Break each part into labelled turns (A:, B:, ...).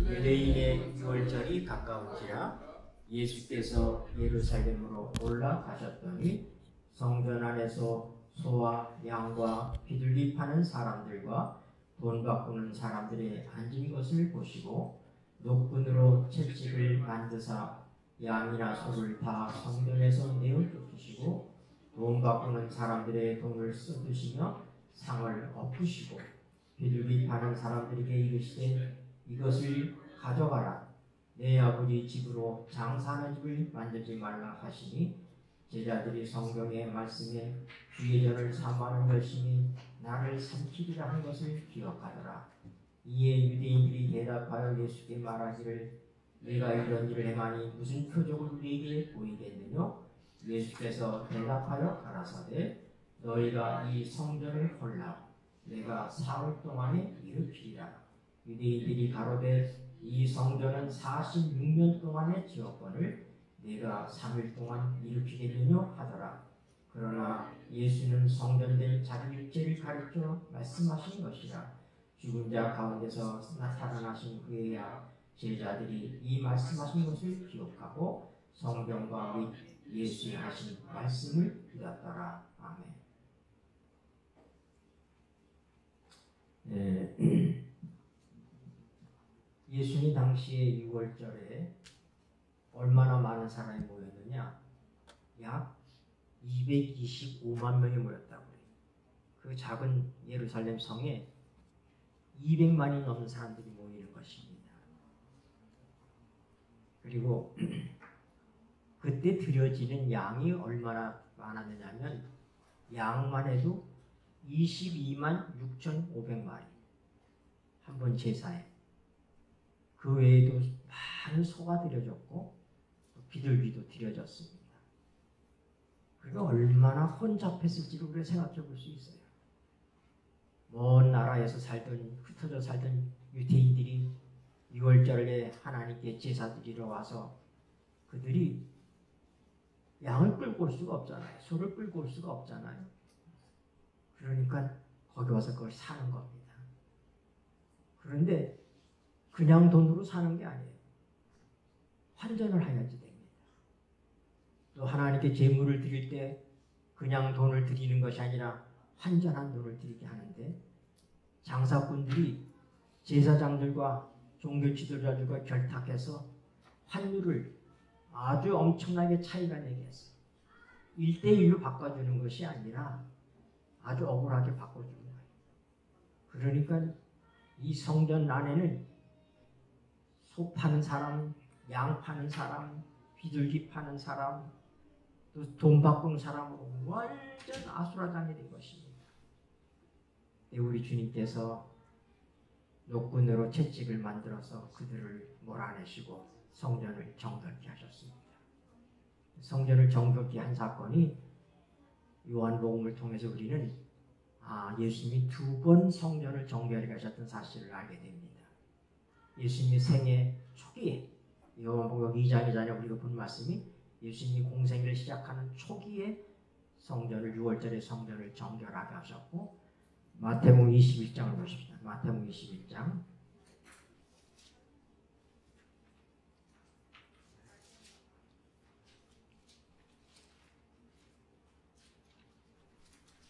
A: 유대인의 유월절이 가까운지라 예수께서 예루살렘으로 올라가셨더니 성전 안에서 소와 양과 비둘기 파는 사람들과 돈 바꾸는 사람들이 앉은 것을 보시고 노끈으로 채찍을 만드사 양이나 소를 다 성전에서 내어 쫓으시고 돈 바꾸는 사람들의 돈을 써드시며 상을 엎으시고 비둘기 파는 사람들에게 이르시되 이것을 가져가라. 내 아버지 집으로 장사하는 집을 만들지 말라 하시니 제자들이 성경의 말씀에 주의 전을 사모하는 열심히 나를 삼키리라 한 것을 기억하더라. 이에 유대인들이 대답하여 예수께 말하기를 내가 이런 일을 행하니 무슨 표적을 우리에게 보이겠느냐? 예수께서 대답하여 가라사대 너희가 이 성전을 헐라 내가 사흘 동안에 일으키리라. 유대인들이 가로되 이 성전은 46년 동안의 지었거늘 내가 3일 동안 일으키겠느냐 하더라. 그러나 예수는 성전된 자기 육체를 가르쳐 말씀하신 것이라. 죽은 자 가운데서 살아나신 그에야 제자들이 이 말씀하신 것을 기억하고 성경과 및 예수의 하신 말씀을 믿었더라. 아멘. 네. 예수님 당시에 6월절에 얼마나 많은 사람이 모였느냐? 약 225만 명이 모였다고 해요. 그 작은 예루살렘 성에 200만이 넘는 사람들이 모이는 것입니다. 그리고 그때 드려지는 양이 얼마나 많았느냐면 양만 해도 22만 6,500마리 한 번 제사에. 그 외에도 많은 소가 드려졌고 비둘기도 드려졌습니다. 그게 얼마나 혼잡했을지를 우리가 생각해 볼 수 있어요. 먼 나라에서 살던 흩어져 살던 유대인들이 6월절에 하나님께 제사 드리러 와서 그들이 양을 끌고 올 수가 없잖아요. 소를 끌고 올 수가 없잖아요. 그러니까 거기 와서 그걸 사는 겁니다. 그런데 그냥 돈으로 사는 게 아니에요. 환전을 해야지 됩니다. 또 하나님께 제물을 드릴 때 그냥 돈을 드리는 것이 아니라 환전한 돈을 드리게 하는데 장사꾼들이 제사장들과 종교 지도자들과 결탁해서 환율을 아주 엄청나게 차이가 내게 했어요. 1대1로 바꿔주는 것이 아니라 아주 억울하게 바꿔주는 거예요. 그러니까 이 성전 안에는 소 파는 사람, 양 파는 사람, 비둘기 파는 사람, 또 돈 바꾸는 사람으로 완전 아수라장이 된 것입니다. 우리 주님께서 노끈으로 채찍을 만들어서 그들을 몰아내시고 성전을 정결케 하셨습니다. 성전을 정결케 한 사건이 요한복음을 통해서 우리는 예수님이 2번 성전을 정결케 하셨던 사실을 알게 됩니다. 예수님의 생애 초기에 요한복음 2장에 우리가 본 말씀이 예수님이 공생을 시작하는 초기에 성전을 6월절에 성전을 정결하게 하셨고 마태복음 21장을 보십시다. 마태복음 21장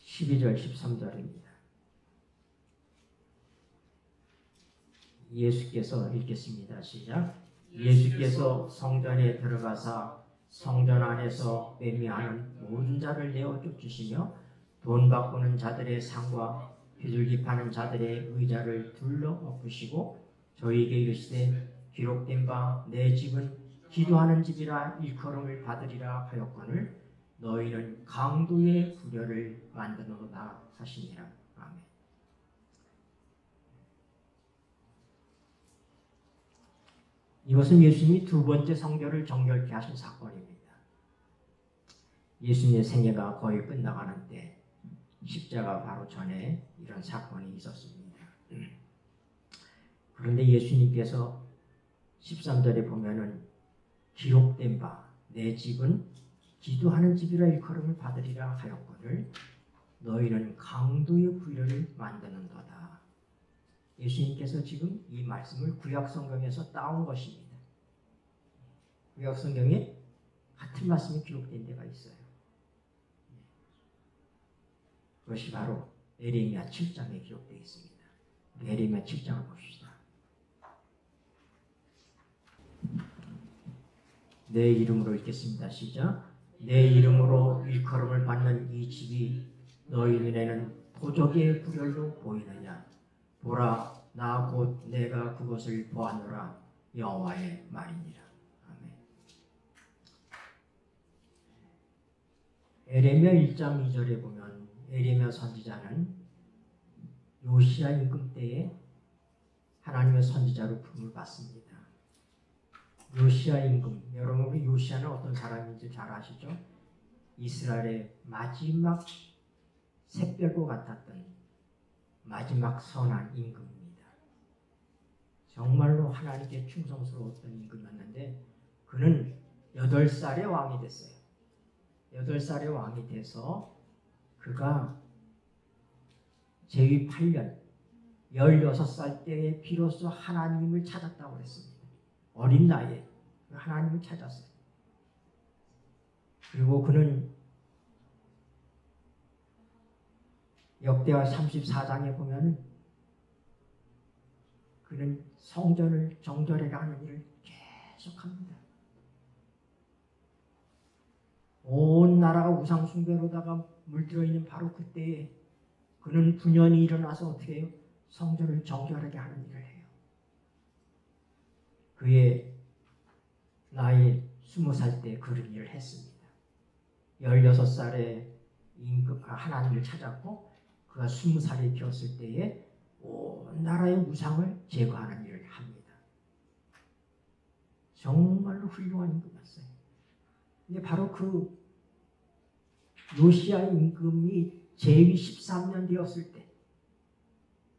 A: 12절 13절입니다. 예수께서 읽겠습니다. 시작. 예수께서 성전에 들어가사 성전 안에서 매매하는 모든 자를 내어 쫓으시며 돈 바꾸는 자들의 상과 비둘기 파는 자들의 의자를 둘러 엎으시고 저희에게 이르시되 기록된 바 내 집은 기도하는 집이라 일컬음을 받으리라 하였거늘 너희는 강도의 부려를 만드노다 하시니라. 아멘. 이것은 예수님이 2번째 성전을 정결케 하신 사건입니다. 예수님의 생애가 거의 끝나가는 때 십자가 바로 전에 이런 사건이 있었습니다. 그런데 예수님께서 13절에 보면은 기록된 바 내 집은 기도하는 집이라 일컬음을 받으리라 하였거늘 너희는 강도의 부려를 만드는도다. 예수님께서 지금 이 말씀을 구약 성경에서 따온 것입니다. 구약 성경에 같은 말씀이 기록된 데가 있어요. 그것이 바로 에레미야 7장에 기록되어 있습니다. 에레미야 7장을 봅시다. 내 이름으로 읽겠습니다. 시작. 내 이름으로 일컬음을 받는 이 집이 너희 눈에는 도적의 불혈로 보이느냐. 보라, 나 곧 내가 그것을 보았노라. 여호와의 말이니라. 아멘. 에레미야 1장 2절에 보면 에레미야 선지자는 요시야 임금 때에 하나님의 선지자로 부름을 받습니다. 요시야 임금, 여러분 우리 요시야는 어떤 사람인지 잘 아시죠? 이스라엘의 마지막 샛별과 같았던 마지막 선한 임금입니다. 정말로 하나님께 충성스러웠던 임금이었는데 그는 8살에 왕이 됐어요. 8살에 왕이 돼서 그가 제위 8년 16살 때에 비로소 하나님을 찾았다고 그랬습니다. 어린 나이에 하나님을 찾았어요. 그리고 그는 역대하 34장에 보면 그는 성전을 정결하게 하는 일을 계속합니다. 온 나라가 우상 숭배로다가 물들어 있는 바로 그때에 그는 분연히 일어나서 어떻게 해요? 성전을 정결하게 하는 일을 해요. 그의 나이 20살 때 그런 일을 했습니다. 16살에 하나님을 찾았고 그가 20살이 되었을 때에 온 나라의 우상을 제거하는 일을 합니다. 정말로 훌륭한 임금이었어요. 근데 바로 그 요시야 임금이 제위 13년 되었을 때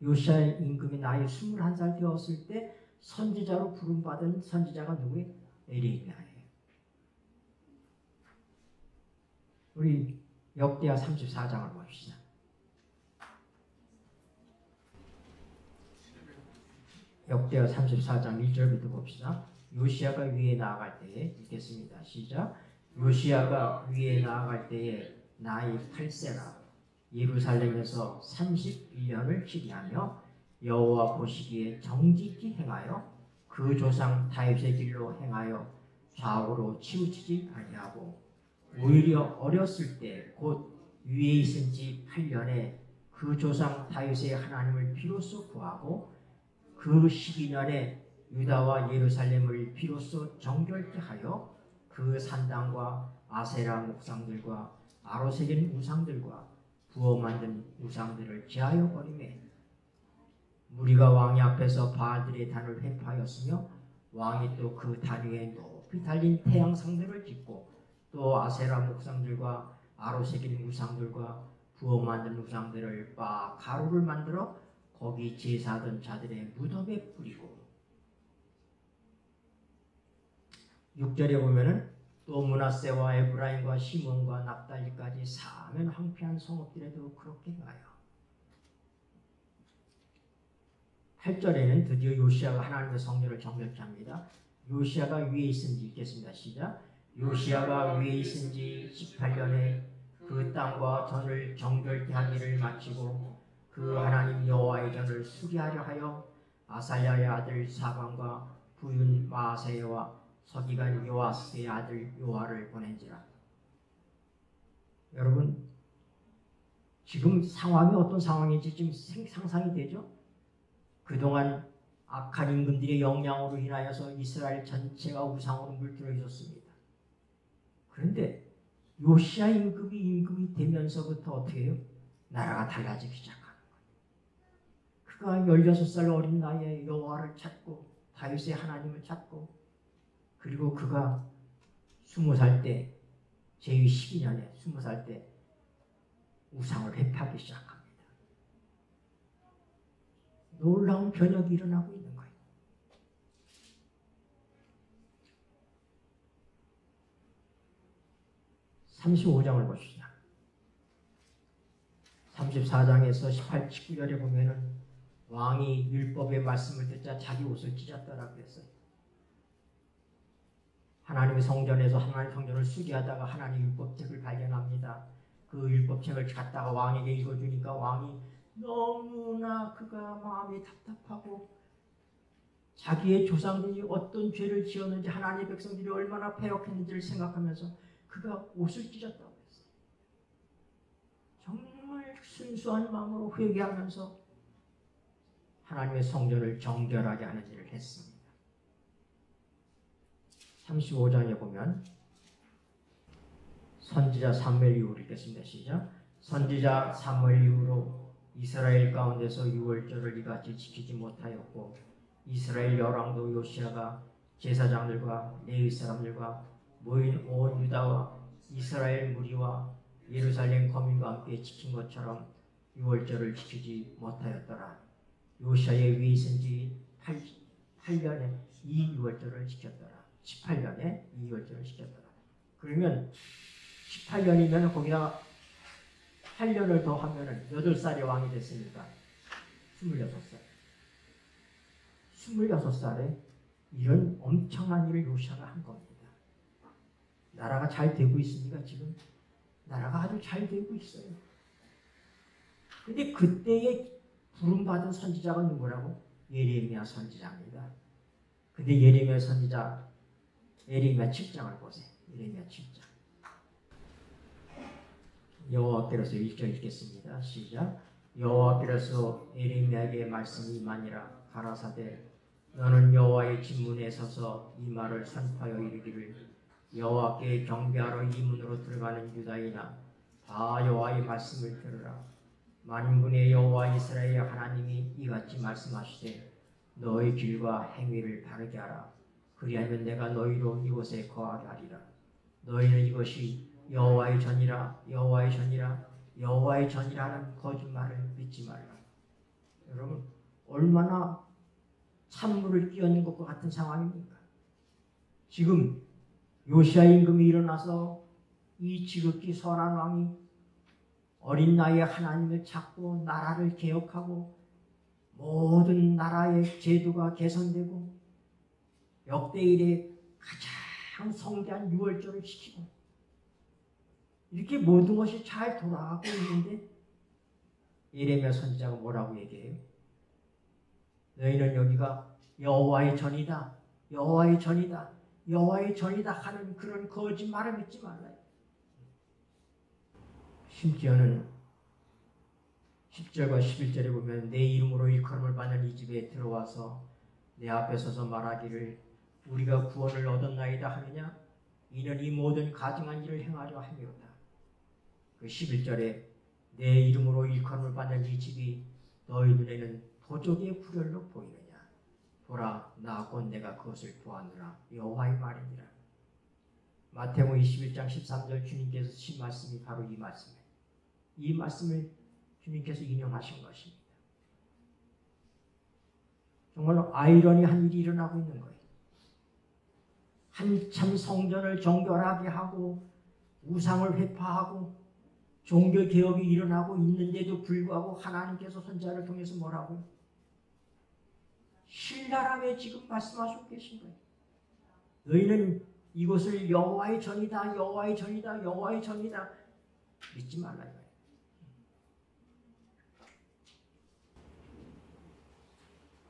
A: 요시야 임금이 나이 21살 되었을 때 선지자로 부름받은 선지자가 누구예요? 에레미야예요. 우리 역대하 34장을 봅시다. 역대하 34장 1절부터 봅시다. 요시야가 위에 나아갈 때에 읽겠습니다. 시작. 요시야가 위에 나아갈 때에 나이 8세라 예루살렘에서 31년을 치리하며 여호와 보시기에 정직히 행하여 그 조상 다윗의 길로 행하여 좌우로 치우치지 아니하고 오히려 어렸을 때 곧 위에 있은 지 8년에 그 조상 다윗의 하나님을 비로소 구하고 그 12년에 유다와 예루살렘을 비로소 정결케 하여 그 산당과 아세라 목상들과 아로새긴 우상들과 부어 만든 우상들을 제하여 버리매 무리가 왕이 앞에서 바알들의 단을 회파하였으며 왕이 또 그 단 위에 높이 달린 태양상들을 짓고 또 아세라 목상들과 아로새긴 우상들과 부어 만든 우상들을 빻아 가루를 만들어 거기 제사하던 자들의 무덤에 뿌리고 6절에 보면은 또 므낫세와 에브라임과 시몬과 납달리까지 사면 황폐한 성읍들에도 그렇게 가요. 8절에는 드디어 요시야가 하나님의 성전을 정결케 합니다. 요시야가 위에 있은지 읽겠습니다. 시작. 요시야가 위에 있은지 18년에 그 땅과 전을 정결케 하기를 마치고 그 하나님 여호와의 전을 수리하려 하여 아살랴의 아들 사반과 부윤 마아세와 서기관 요아스의 아들 요아를 보낸지라. 여러분 지금 상황이 어떤 상황인지 지금 상상이 되죠? 그동안 악한 임금들의 영향으로 인하여서 이스라엘 전체가 우상으로 물들어 있었습니다. 그런데 요시야 임금이 되면서부터 어떻게 해요? 나라가 달라지기 시작하는 거예요. 그가 16살 어린 나이에 여호와를 찾고 다윗의 하나님을 찾고 그리고 그가 20살 때 제위 12년에 20살 때 우상을 회파하기 시작합니다. 놀라운 변혁이 일어나고 있는 거예요. 35장을 봅시다. 34장에서 18, 19절에 보면은 왕이 율법의 말씀을 듣자 자기 옷을 찢었더라 그랬어요. 하나님의 성전에서 하나님의 성전을 수리하다가 하나님의 율법책을 발견합니다. 그 율법책을 갖다가 왕에게 읽어주니까 왕이 너무나 그가 마음이 답답하고 자기의 조상들이 어떤 죄를 지었는지 하나님의 백성들이 얼마나 패역했는지를 생각하면서 그가 옷을 찢었다고 했어요. 정말 순수한 마음으로 회개하면서 하나님의 성전을 정결하게 하는 일을 했습니다. 35장에 보면 선지자 사무엘 이후로 읽겠습니다. 시작. 선지자 사무엘 이후로 이스라엘 가운데서 유월절을 이같이 지키지 못하였고 이스라엘 열왕도 요시야가 제사장들과 레위 사람들과 모인 온 유다와 이스라엘 무리와 예루살렘 거민과 함께 지킨 것처럼 유월절을 지키지 못하였더라. 요시야의 위에 있은 지 8년에 이 유월절을 지켰더라. 18년에 이 유월절을 지켰더라. 그러면 18년이면 거기다 8년을 더 하면은 8살의 왕이 됐으니까 26살. 26살에 이런 엄청난 일을 요시야가 한 겁니다. 나라가 잘 되고 있으니까 지금 나라가 아주 잘 되고 있어요. 근데 그때에 부름받은 선지자가 누구라고? 예레미야 선지자입니다. 근데 예레미야 선지자 예레미야 7장을 보세요. 예레미야 7장. 여호와께로서 1절 읽겠습니다. 시작. 여호와께로서 예레미야에게 말씀이 임하니라. 가라사대 너는 여호와의 진문에 서서 이 말을 선포하여 이르기를 여호와께 경배하러 이 문으로 들어가는 유다인아 다 여호와의 말씀을 들으라. 만군의 여호와 이스라엘의 하나님이 이같이 말씀하시되 너의 길과 행위를 바르게 하라. 그리하면 내가 너희로 이곳에 거하게 하리라. 너희는 이것이 여호와의 전이라 여호와의 전이라 여호와의 전이라는 거짓말을 믿지 말라. 여러분 얼마나 찬물을 끼얹는 것과 같은 상황입니까? 지금 요시야 임금이 일어나서 이 지극히 선한 왕이 어린 나이에 하나님을 찾고 나라를 개혁하고 모든 나라의 제도가 개선되고 역대 이래 가장 성대한 유월절을 지키고 이렇게 모든 것이 잘 돌아가고 있는데 예레미야 선지자가 뭐라고 얘기해요? 너희는 여기가 여호와의 전이다. 여호와의 전이다. 여호와의 전이다 하는 그런 거짓말을 믿지 말라. 심지어는 10절과 11절에 보면 내 이름으로 일컬음을 받는 이 집에 들어와서 내 앞에 서서 말하기를 우리가 구원을 얻었나이다 하느냐 이는 이 모든 가증한 일을 행하려 함이로다. 그 11절에 내 이름으로 일컬음을 받는 이 집이 너희 눈에는 도적의 구렬로 보이느냐. 보라 나 곧 내가 그것을 보았느라 여호와의 말이니라. 마태복음 21장 13절 주님께서 하신 말씀이 바로 이 말씀이에요. 이 말씀을 주님께서 인용하신 것입니다. 정말로 아이러니한 일이 일어나고 있는 거예요. 한참 성전을 정결하게 하고 우상을 회파하고 종교개혁이 일어나고 있는데도 불구하고 하나님께서 선지자를 통해서 뭐라고요? 신랄하게 지금 말씀하시고 계신 거예요. 너희는 이곳을 여호와의 전이다, 여호와의 전이다, 여호와의 전이다 믿지 말라 이거예요.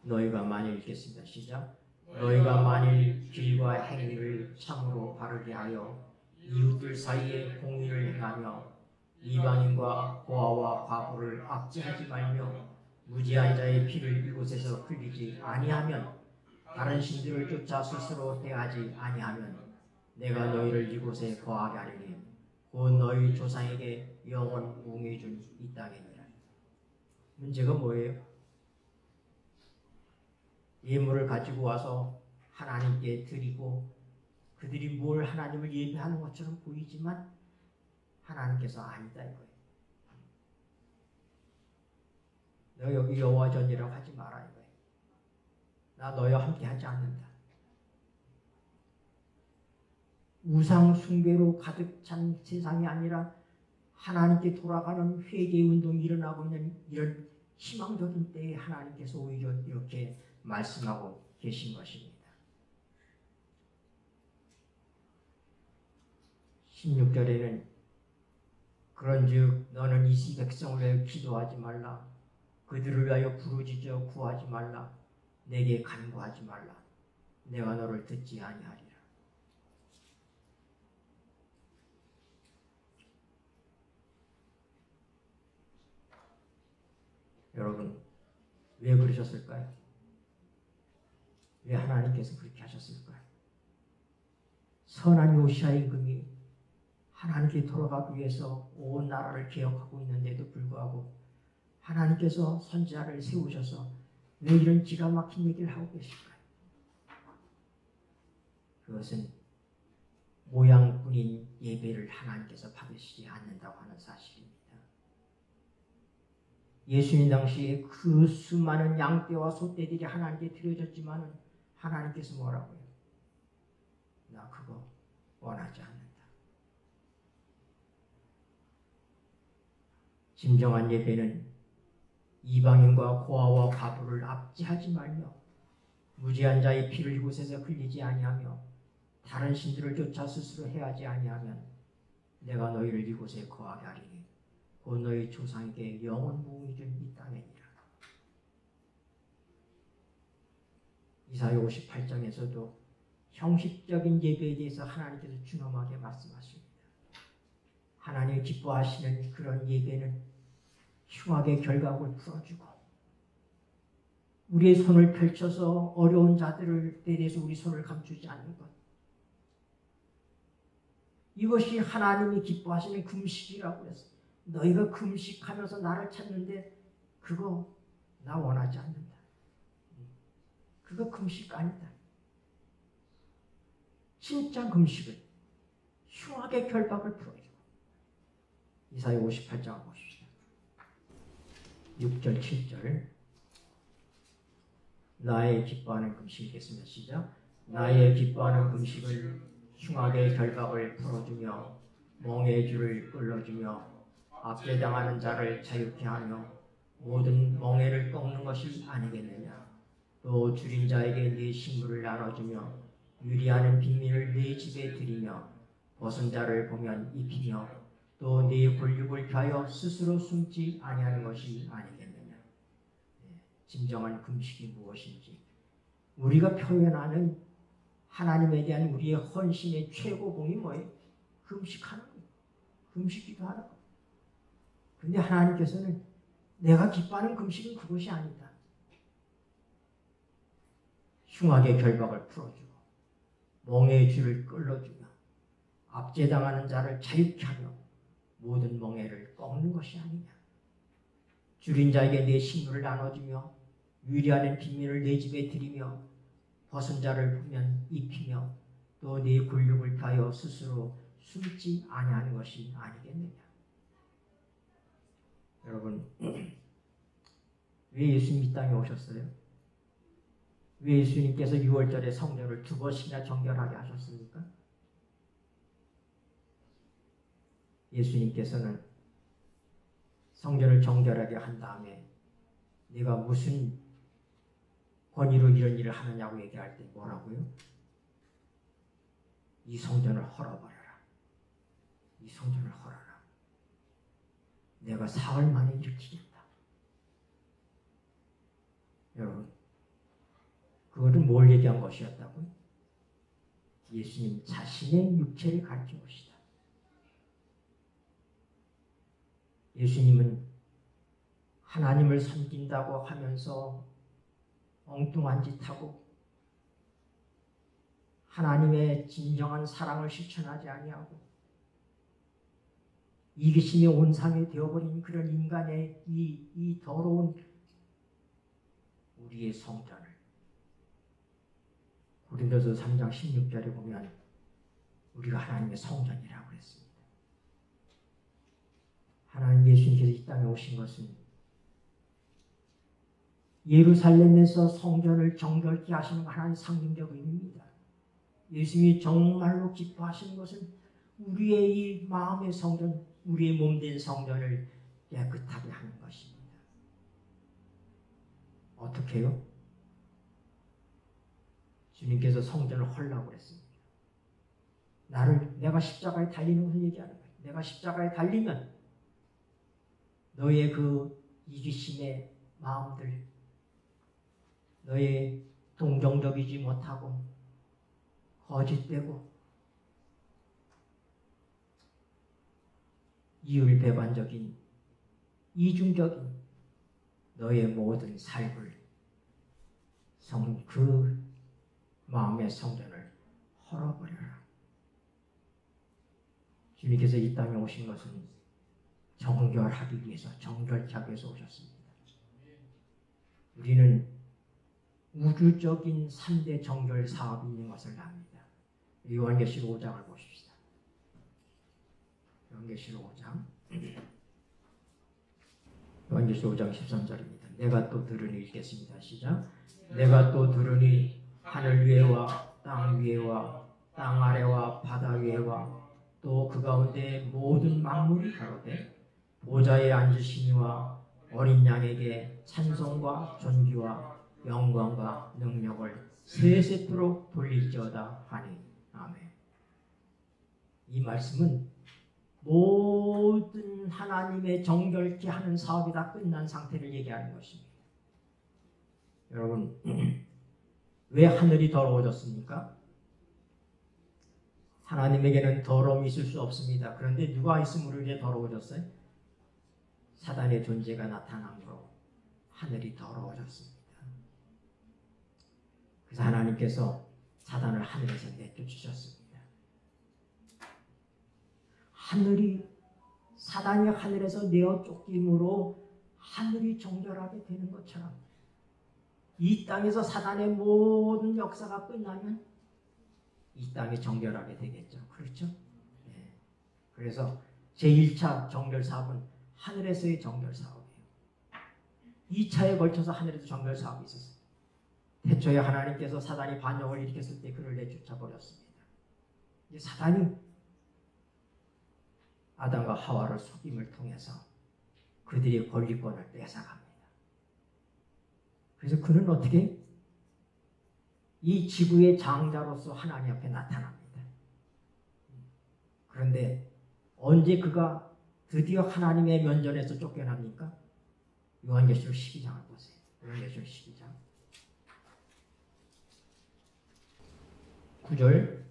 A: 너희가 만일 읽겠습니다. 시작. 너희가 만일 길과 행위를 참으로 바르게 하여 이웃들 사이에 공의를 행하며 이방인과 고아와 과부를 압제하지 말며 무지한 자의 피를 이곳에서 흘리지 아니하면 다른 신들을 쫓아 스스로 대하지 아니하면 내가 너희를 이곳에 거하게 하리니 곧 너희 조상에게 영원 웅해 준 이 땅이니라. 문제가 뭐예요? 예물을 가지고 와서 하나님께 드리고 그들이 뭘 하나님을 예배하는 것처럼 보이지만 하나님께서 아니다 이거예요. 너 여기 여호와 전이라고 하지 마라 이거예요. 나 너희와 함께 하지 않는다. 우상 숭배로 가득 찬 세상이 아니라 하나님께 돌아가는 회개 운동이 일어나고 있는 이런 희망적인 때에 하나님께서 오히려 이렇게 말씀하고 계신 것입니다. 16절에는 그런즉 너는 이 백성을 위하여 기도하지 말라. 그들을 위하여 부르짖어 구하지 말라. 내게 간구하지 말라. 내가 너를 듣지 아니하리라. 여러분, 왜 그러셨을까요? 왜 하나님께서 그렇게 하셨을까요? 선한 요시야 임금이 하나님께 돌아가기 위해서 온 나라를 개혁하고 있는데도 불구하고 하나님께서 선지자를 세우셔서 왜 이런 기가 막힌 얘기를 하고 계실까요? 그것은 모양뿐인 예배를 하나님께서 받으시지 않는다고 하는 사실입니다. 예수님 당시에 그 수많은 양떼와 소떼들이 하나님께 드려졌지만 하나님께서 뭐라고요? 나 그거 원하지 않는다. 진정한 예배는 이방인과 고아와 과부를 압제하지 말며 무지한 자의 피를 이곳에서 흘리지 아니하며 다른 신들을 쫓아 스스로 해하지 아니하면 내가 너희를 이곳에 거하게 하리니 곧 너희 조상에게 영원 부흥이 준 이 땅이니라. 이사야 58장에서도 형식적인 예배에 대해서 하나님께서 준엄하게 말씀하십니다. 하나님이 기뻐하시는 그런 예배는 흉악의 결박을 풀어주고 우리의 손을 펼쳐서 어려운 자들에 대해서 우리 손을 감추지 않는 것. 이것이 하나님이 기뻐하시는 금식이라고 했어요. 너희가 금식하면서 나를 찾는데 그거 나 원하지 않는다. 그거 금식 아니다. 진짜 금식은 흉악의 결박을 풀어주고 이사야 58장 보십시오. 6절 7절 나의 기뻐하는 금식이겠습니다. 시작. 나의 기뻐하는 금식은 흉악의 결박을 풀어주며 멍에의 줄을 끌어주며 압제당하는 자를 자유케 하며 모든 멍에를 꺾는 것이 아니겠느냐. 또 줄인 자에게 네 식물을 나눠주며 유리하는 빈민을 네 집에 들이며 벗은 자를 보면 입히며 또 네 골육을 펴여 스스로 숨지 아니하는 것이 아니겠느냐. 진정한 금식이 무엇인지 우리가 표현하는 하나님에 대한 우리의 헌신의 최고봉이 뭐예요? 금식하는 거예요. 금식기도 하는 거예요. 그런데 하나님께서는 내가 기뻐하는 금식은 그것이 아니다. 흉악의 결박을 풀어주고 멍에의 줄을 끌어주며 압제당하는 자를 자유케 하며 모든 멍에를 꺾는 것이 아니냐. 줄인 자에게 내 식물을 나눠주며 유리하는 빈민을 내 집에 들이며 벗은 자를 보면 입히며 또 네 굴육을 펴여 스스로 숨지 아니하는 것이 아니겠느냐. 여러분, 왜 예수님 이 땅에 오셨어요? 왜 예수님께서 6월절에 성전을 2번씩이나 정결하게 하셨습니까? 예수님께서는 성전을 정결하게 한 다음에 네가 무슨 권위로 이런 일을 하느냐고 얘기할 때 뭐라고요? 이 성전을 헐어버려라. 이 성전을 헐어라. 내가 사흘 만에 일으키겠다. 여러분, 그거는 뭘 얘기한 것이었다고요? 예수님 자신의 육체를 가르친 것이다. 예수님은 하나님을 섬긴다고 하면서 엉뚱한 짓 하고 하나님의 진정한 사랑을 실천하지 아니하고 이기심의 온상이 되어버린 그런 인간의 이 더러운 우리의 성전을 고린도서 3장 16절에 보면 우리가 하나님의 성전이라고 했습니다. 하나님 예수님께서 이 땅에 오신 것은 예루살렘에서 성전을 정결케 하시는 하나님의 상징적 의미입니다. 예수님이 정말로 기뻐하시는 것은 우리의 이 마음의 성전, 우리의 몸된 성전을 깨끗하게 하는 것입니다. 어떻게 해요? 주님께서 성전을 헐라고 그랬습니다. 내가 십자가에 달리는 것을 얘기하는 거예요. 내가 십자가에 달리면 너의 그 이기심의 마음들, 너의 동정적이지 못하고 거짓되고 이율배반적인 이중적인 너의 모든 삶을 그 마음의 성전을 헐어버려라. 주님께서 이 땅에 오신 것은 정결하기 위해서, 정결케 하기 위해서 오셨습니다. 우리는 우주적인 3대 정결 사업이 있는 것을 압니다. 요한계시록 5장을 보십시다. 요한계시록 5장. 요한계시록 5장 13절입니다. 내가 또 들으니 읽겠습니다. 시작. 내가 또 들으니 하늘 위에와 땅 위에와 땅 아래와 바다 위에와 또 그 가운데 모든 만물이 가로되 보좌에 앉으시니와 어린 양에게 찬송과 존귀와 영광과 능력을 세세토록 돌릴지어다 하니. 아멘. 이 말씀은 모든 하나님의 정결케 하는 사업이 다 끝난 상태를 얘기하는 것입니다. 여러분, 왜 하늘이 더러워졌습니까? 하나님에게는 더러움이 있을 수 없습니다. 그런데 누가 있음으로 이제 더러워졌어요? 사단의 존재가 나타남으로 하늘이 더러워졌습니다. 그래서 하나님께서 사단을 하늘에서 내쫓으셨습니다. 사단이 하늘에서 내어 쫓김으로 하늘이 정결하게 되는 것처럼 이 땅에서 사단의 모든 역사가 끝나면 이 땅이 정결하게 되겠죠. 그렇죠? 네. 그래서 제1차 정결 사업은 하늘에서의 정결 사업이에요. 2차에 걸쳐서 하늘에서 정결 사업이 있었어요. 태초에 하나님께서 사단이 반역을 일으켰을 때 그를 내쫓아 버렸습니다. 사단이 아담과 하와를 속임을 통해서 그들의 권리권을 뺏어갑니다. 그래서 그는 어떻게 이 지구의 장자로서 하나님 앞에 나타납니다. 그런데 언제 그가 드디어 하나님의 면전에서 쫓겨납니까? 요한계시록 12장을 보세요. 요한계시록 12장 9절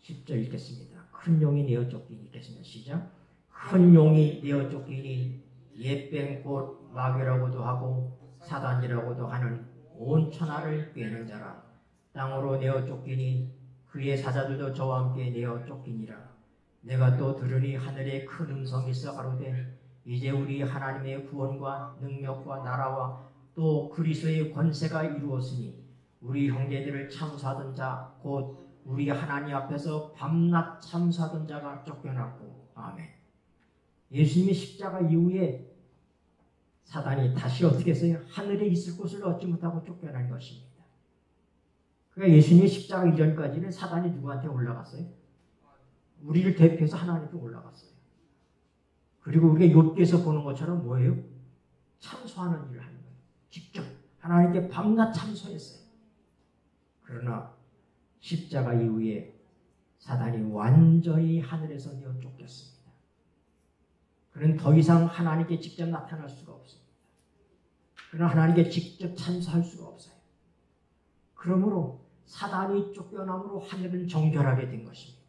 A: 10절 읽겠습니다. 큰 용이 내어 쫓기니 읽겠습니다. 시작. 큰 용이 내어 쫓기니 옛뱀 곧 마귀라고도 하고 사단이라고도 하는 온 천하를 꿰는 자라. 땅으로 내어 쫓기니 그의 사자들도 저와 함께 내어 쫓기니라. 내가 또 들으니 하늘에 큰 음성이 있어 가로되 이제 우리 하나님의 구원과 능력과 나라와 또 그리스도의 권세가 이루었으니 우리 형제들을 참수하던 자 곧 우리 하나님 앞에서 밤낮 참수하던 자가 쫓겨났고. 아멘. 예수님의 십자가 이후에 사단이 다시 어떻게 했어요? 하늘에 있을 곳을 얻지 못하고 쫓겨난 것입니다. 그러니까 예수님의 십자가 이전까지는 사단이 누구한테 올라갔어요? 우리를 대표해서 하나님께 올라갔어요. 그리고 우리가 욥기에서 보는 것처럼 뭐예요? 참소하는 일을 하는 거예요. 직접 하나님께 밤낮 참소했어요. 그러나 십자가 이후에 사단이 완전히 하늘에서 내어 쫓겼습니다. 그는 더 이상 하나님께 직접 나타날 수가 없습니다. 그러나 하나님께 직접 참소할 수가 없어요. 그러므로 사단이 쫓겨남으로 하늘은 정결하게 된 것입니다.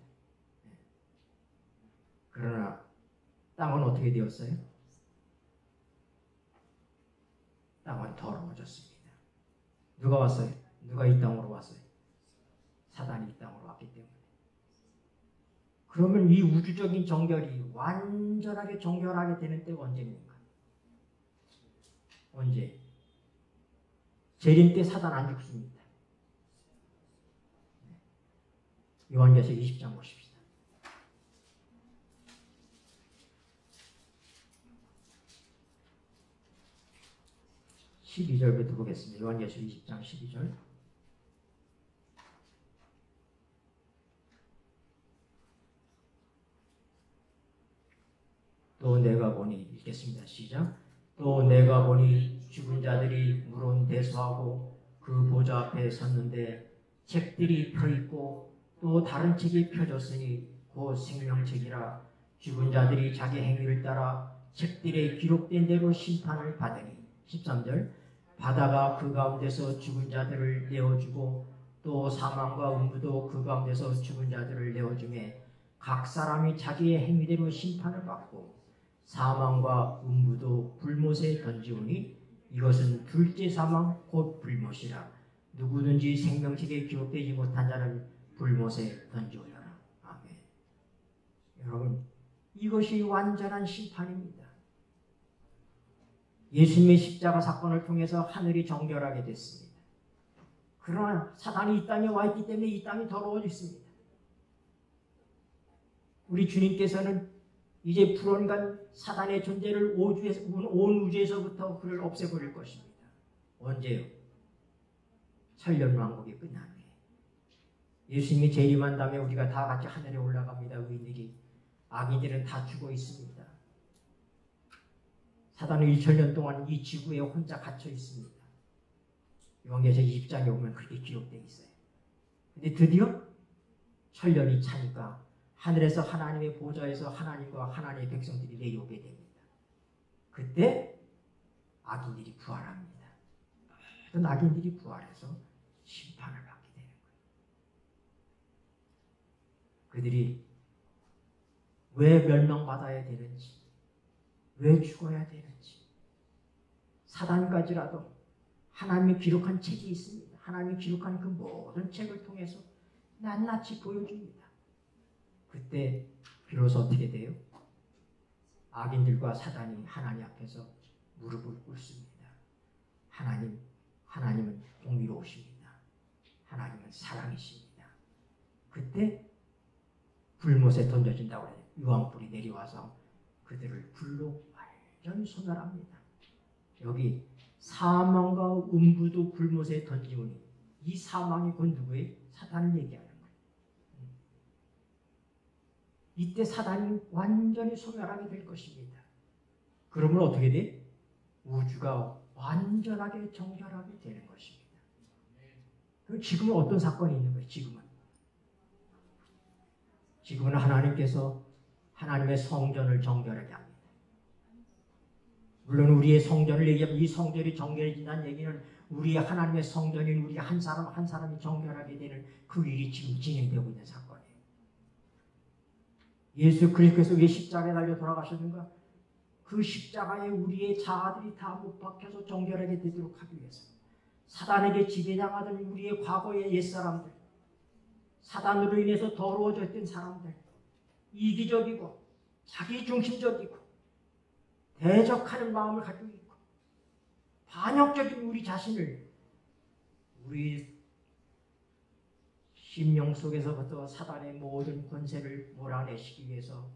A: 그러나 땅은 어떻게 되었어요? 땅은 더러워졌습니다. 누가 왔어요? 누가 이 땅으로 왔어요? 사단이 이 땅으로 왔기 때문에. 그러면 이 우주적인 정결이 완전하게 정결하게 되는 때가 언제입니까? 언제? 재림 때 사단 안 죽습니다. 요한계시록 20장 보십시다. 12절부터 보겠습니다. 요한계시록 20장 12절. 또 내가 보니 읽겠습니다. 시작. 또 내가 보니 죽은 자들이 물은 대수하고 그 보좌 앞에 섰는데 책들이 펴있고 또 다른 책이 펴졌으니 곧 생명책이라. 죽은 자들이 자기 행위를 따라 책들에 기록된 대로 심판을 받으니. 13절. 바다가 그 가운데서 죽은 자들을 내어주고 또 사망과 음부도 그 가운데서 죽은 자들을 내어주매 각 사람이 자기의 행위대로 심판을 받고 사망과 음부도 불못에 던지오니 이것은 둘째 사망 곧 불못이라. 누구든지 생명책에 기록되지 못한 자는 불못에 던지오려나. 아멘. 여러분, 이것이 완전한 심판입니다. 예수님의 십자가 사건을 통해서 하늘이 정결하게 됐습니다. 그러나 사단이 이 땅에 와 있기 때문에 이 땅이 더러워졌습니다. 우리 주님께서는 이제 불온간 사단의 존재를 온 우주에서부터 그를 없애버릴 것입니다. 언제요? 천년왕국이 끝난 후에. 예수님이 재림한 다음에 우리가 다 같이 하늘에 올라갑니다. 의인들이. 악인들은 다 죽어 있습니다. 사단은 2000년 동안 이 지구에 혼자 갇혀 있습니다. 요한계시록 20장에 오면 그렇게 기록되어 있어요. 근데 드디어 천년이 차니까 하늘에서 하나님의 보좌에서 하나님과 하나님의 백성들이 내려오게 됩니다. 그때 악인들이 부활합니다. 모든 악인들이 부활해서 심판을 받게 되는 거예요. 그들이 왜 멸망받아야 되는지, 왜 죽어야 되는지, 사단까지라도 하나님이 기록한 책이 있습니다. 하나님이 기록한 그 모든 책을 통해서 낱낱이 보여줍니다. 그때 비로소 어떻게 돼요? 악인들과 사단이 하나님 앞에서 무릎을 꿇습니다. 하나님은 공의로우십니다. 하나님은 사랑이십니다. 그때 불못에 던져진다고 해요. 유황불이 내려와서 그들을 불로 완전히 소멸합니다. 여기 사망과 음부도 불못에 던지오니 이 사망이 곧 누구예요? 사단을 얘기하는 거예요. 이때 사단이 완전히 소멸하게 될 것입니다. 그러면 어떻게 돼? 우주가 완전하게 정결하게 되는 것입니다. 지금은 어떤 사건이 있는 거예요? 지금은 하나님께서 하나님의 성전을 정결하게 합니다. 물론 우리의 성전을 얘기하면 이 성전이 정결해진다는 얘기는 우리 하나님의 성전인 우리 한 사람 한 사람이 정결하게 되는 그 일이 지금 진행되고 있는 사건이에요. 예수 그리스도께서 왜 십자가에 달려 돌아가셨는가? 그 십자가에 우리의 자아들이 다 못 박혀서 정결하게 되도록 하기 위해서 사단에게 지배당하던 우리의 과거의 옛사람들, 사단으로 인해서 더러워졌던 사람들, 이기적이고 자기중심적이고 대적하는 마음을 가지고 있고 반역적인 우리 자신을 우리 심령 속에서부터 사단의 모든 권세를 몰아내시기 위해서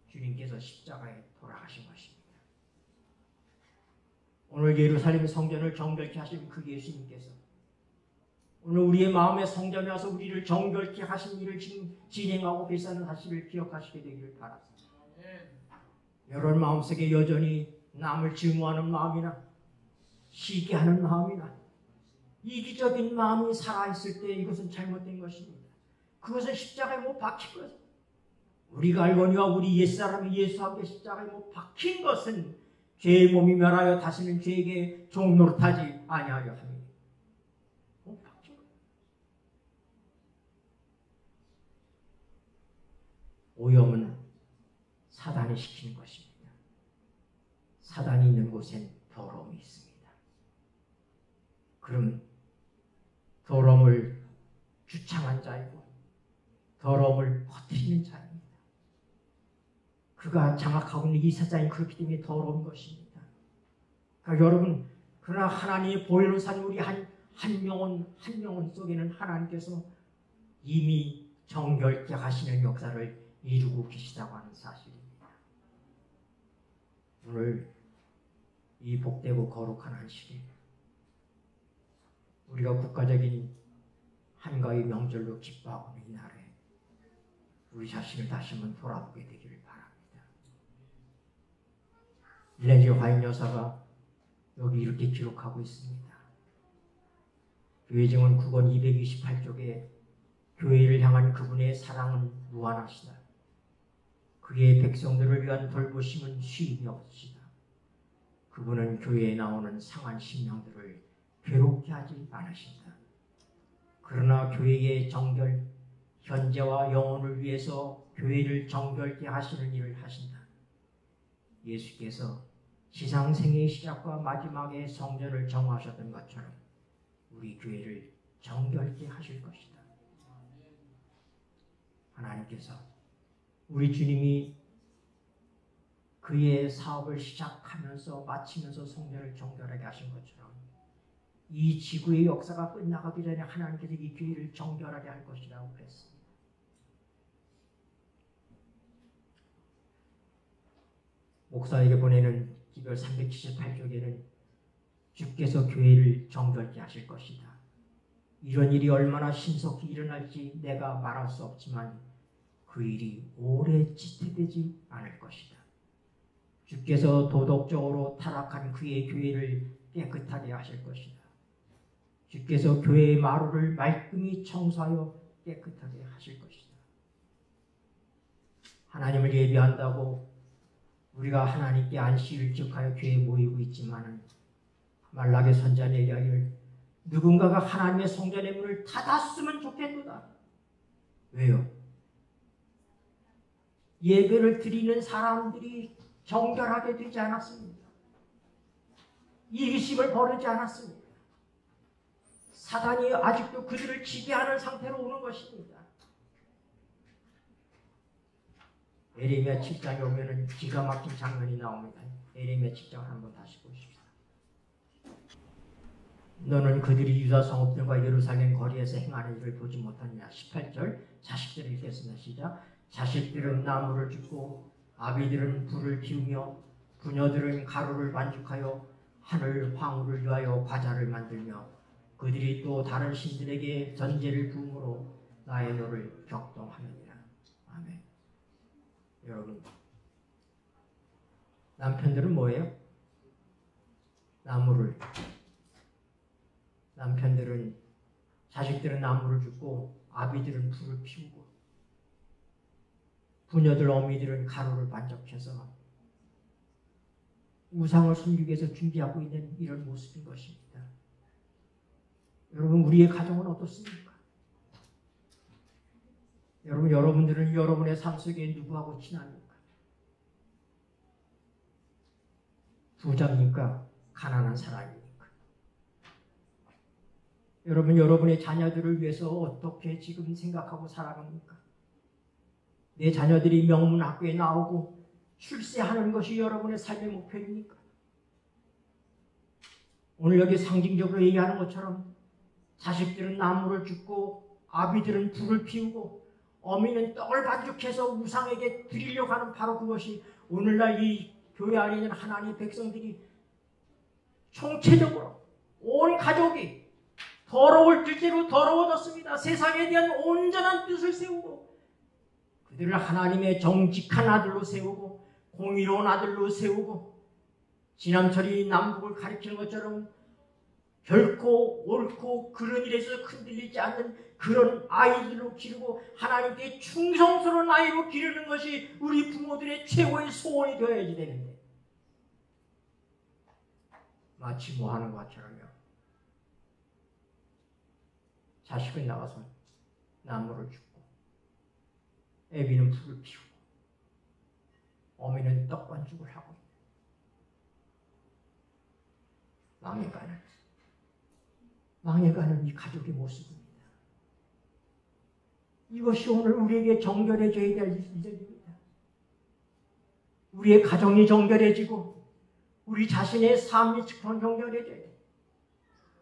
A: 주님께서 십자가에 돌아가신 것입니다. 오늘 예루살렘 성전을 정결케 하신 그 예수님께서 오늘 우리의 마음의 성전에 와서 우리를 정결케 하신 일을 지금 진행하고 계시다는 사실을 기억하시게 되기를 바랍니다. 여러분 마음속에 여전히 남을 증오하는 마음이나 시기하는 마음이나 이기적인 마음이 살아있을 때 이것은 잘못된 것입니다. 그것은 십자가에 못 박힌 것입니다. 우리가 알거니와 우리 옛사람이 예수와 함께 십자가에 못 박힌 것은 죄의 몸이 멸하여 다시는 죄에게 종노릇하지 아니하려 합니다. 못 박힌 거예요. 오염은 사단이 시키는 것입니다. 사단이 있는 곳엔 더러움이 있습니다. 그럼 더러움을 주창한 자이고 더러움을 퍼뜨리는 자입니다. 그가 장악하고 있는 이 세상이 그렇기 때문에 더러운 것입니다. 그러니까 여러분, 그러나 하나님의 보혈로 산 우리 한 영혼 속에는 하나님께서 이미 정결케 하시는 역사를 이루고 계시다고 하는 사실입니다. 오늘 이 복되고 거룩한 안식일, 우리가 국가적인 한가위 명절로 기뻐하고 있는 이 날에 우리 자신을 다시 한번 돌아보게 되기를 바랍니다. 일렌지 화이트 여사가 여기 이렇게 기록하고 있습니다. 교회증언 9권 228쪽에 교회를 향한 그분의 사랑은 무한하시다. 그의 백성들을 위한 돌보심은 쉼이 없으시다. 그분은 교회에 나오는 상한 심령들을 괴롭게 하지 않으신다. 그러나 교회의 정결, 현재와 영혼을 위해서 교회를 정결케 하시는 일을 하신다. 예수께서 지상생의 시작과 마지막에 성전을 정하셨던 것처럼 우리 교회를 정결케 하실 것이다. 하나님께서 우리 주님이 그의 사업을 시작하면서 마치면서 성전을 정결하게 하신 것처럼 이 지구의 역사가 끝나가기 전에 하나님께서 이 교회를 정결하게 할 것이라고 그랬습니다. 목사에게 보내는 기별 378쪽에는 주께서 교회를 정결케 하실 것이다. 이런 일이 얼마나 신속히 일어날지 내가 말할 수 없지만 그 일이 오래 지체되지 않을 것이다. 주께서 도덕적으로 타락한 그의 교회를 깨끗하게 하실 것이다. 주께서 교회의 마루를 말끔히 청소하여 깨끗하게 하실 것이다. 하나님을 예배한다고 우리가 하나님께 안식일적하여 교회에 모이고 있지만은 말라기 선지자는 얘기하기를 누군가가 하나님의 성전의 문을 닫았으면 좋겠도다. 왜요? 예배를 드리는 사람들이 정결하게 되지 않았습니다. 이기심을 버리지 않았습니다. 사단이 아직도 그들을 지배하는 상태로 오는 것입니다. 에레미야 7장에 오면은 기가 막힌 장면이 나옵니다. 에레미야 7장을 한번 다시 보십시오. 너는 그들이 유다 성읍들과 예루살렘 거리에서 행하는 일을 보지 못하느냐. 18절 자식들을 읽겠습니다. 시작. 자식들은 나무를 줍고 아비들은 불을 피우며 부녀들은 가루를 반죽하여 하늘 황후를 위하여 과자를 만들며 그들이 또 다른 신들에게 전제를 부음으로 나의 노를 격동하느니라. 아멘. 여러분, 남편들은 뭐예요? 남편들은 자식들은 나무를 줍고 아비들은 불을 피우고 부녀들 어미들은 가루를 반죽해서 우상을 섬기기 위해서 준비하고 있는 이런 모습인 것입니다. 여러분, 우리의 가정은 어떻습니까? 여러분들은 여러분의 삶 속에 누구하고 친합니까? 부자입니까? 가난한 사람입니까? 여러분의 자녀들을 위해서 어떻게 지금 생각하고 살아갑니까? 내 자녀들이 명문학교에 나오고 출세하는 것이 여러분의 삶의 목표입니까? 오늘 여기 상징적으로 얘기하는 것처럼 자식들은 나무를 줍고 아비들은 불을 피우고 어미는 떡을 반죽해서 우상에게 드리려고 하는 바로 그것이 오늘날 이 교회 안에 있는 하나님의 백성들이 총체적으로 온 가족이 더러울 뜻대로 더러워졌습니다. 세상에 대한 온전한 뜻을 세우고 그들을 하나님의 정직한 아들로 세우고 공의로운 아들로 세우고 지남철이 남북을 가리키는 것처럼 결코 옳고 그런 일에서 흔들리지 않는 그런 아이들로 기르고 하나님께 충성스러운 아이로 기르는 것이 우리 부모들의 최고의 소원이 되어야지 되는데 마치 뭐 하는 것처럼요. 자식은 나가서 나무를 줍고 애비는 불을 피우고 어미는 떡 반죽을 하고 망해가는 이 가족의 모습입니다. 이것이 오늘 우리에게 정결해져야 될 일들입니다. 우리의 가정이 정결해지고 우리 자신의 삶이 정결해져야 돼.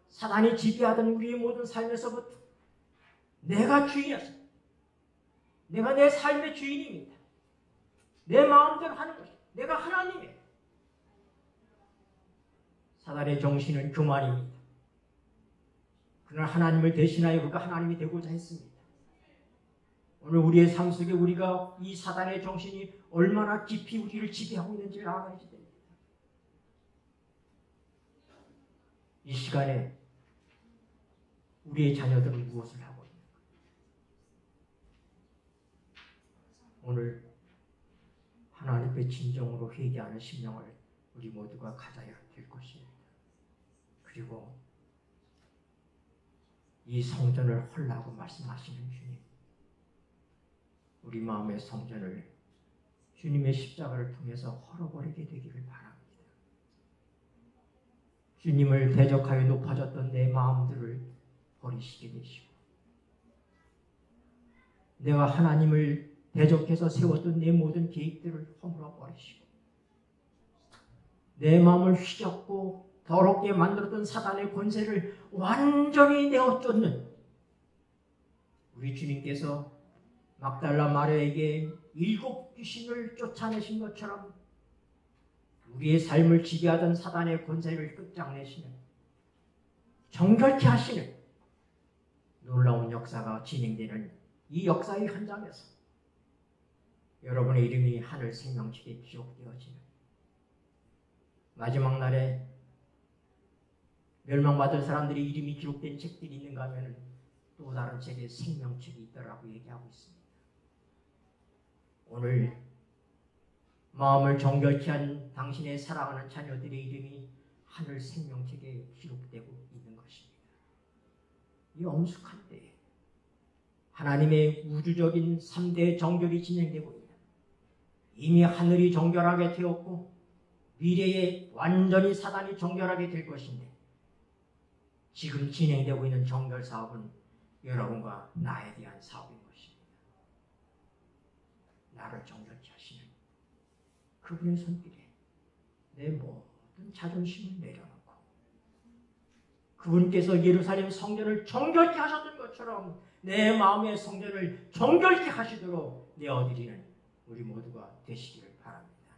A: 사단이 지배하던 우리의 모든 삶에서부터 내가 주인이었어. 내가 내 삶의 주인입니다. 내 마음대로 하는 것이 내가 하나님이에요. 사단의 정신은 교만입니다. 그러나 하나님을 대신하여 우리가 하나님이 되고자 했습니다. 오늘 우리의 삶 속에 우리가 이 사단의 정신이 얼마나 깊이 우리를 지배하고 있는지를 알아야지 됩니다. 이 시간에 우리의 자녀들은 무엇을 하고 있는가? 오늘 하나님의 진정으로 회개하는 심령을 우리 모두가 가져야 될 것입니다. 그리고 이 성전을 헐라고 말씀하시는 주님, 우리 마음의 성전을 주님의 십자가를 통해서 헐어버리게 되기를 바랍니다. 주님을 대적하여 높아졌던 내 마음들을 버리시게 되시고, 내가 하나님을 대적해서 세웠던 내 모든 계획들을 허물어 버리시고, 내 마음을 휘젓고 더럽게 만들었던 사단의 권세를 완전히 내어 쫓는 우리 주님께서 막달라 마리아에게 7 귀신을 쫓아내신 것처럼 우리의 삶을 지배하던 사단의 권세를 끝장내시는, 정결케 하시는 놀라운 역사가 진행되는 이 역사의 현장에서 여러분의 이름이 하늘 생명책에 기록되어지는 마지막 날에 멸망받을 사람들의 이름이 기록된 책들이 있는가 하면 또 다른 책에 생명책이 있더라고 얘기하고 있습니다. 오늘 마음을 정결케 한 당신의 사랑하는 자녀들의 이름이 하늘 생명책에 기록되고 있는 것입니다. 이 엄숙한 때에 하나님의 우주적인 3대 정결이 진행되고 있는, 이미 하늘이 정결하게 되었고 미래에 완전히 사단이 정결하게 될 것인데, 지금 진행되고 있는 정결 사업은 여러분과 나에 대한 사업인 것입니다. 나를 정결케 하시는 그분의 손길에 내 모든 자존심을 내려놓고, 그분께서 예루살렘 성전을 정결케 하셨던 것처럼 내 마음의 성전을 정결케 하시도록 내어드리는 우리 모두가 되시기를 바랍니다.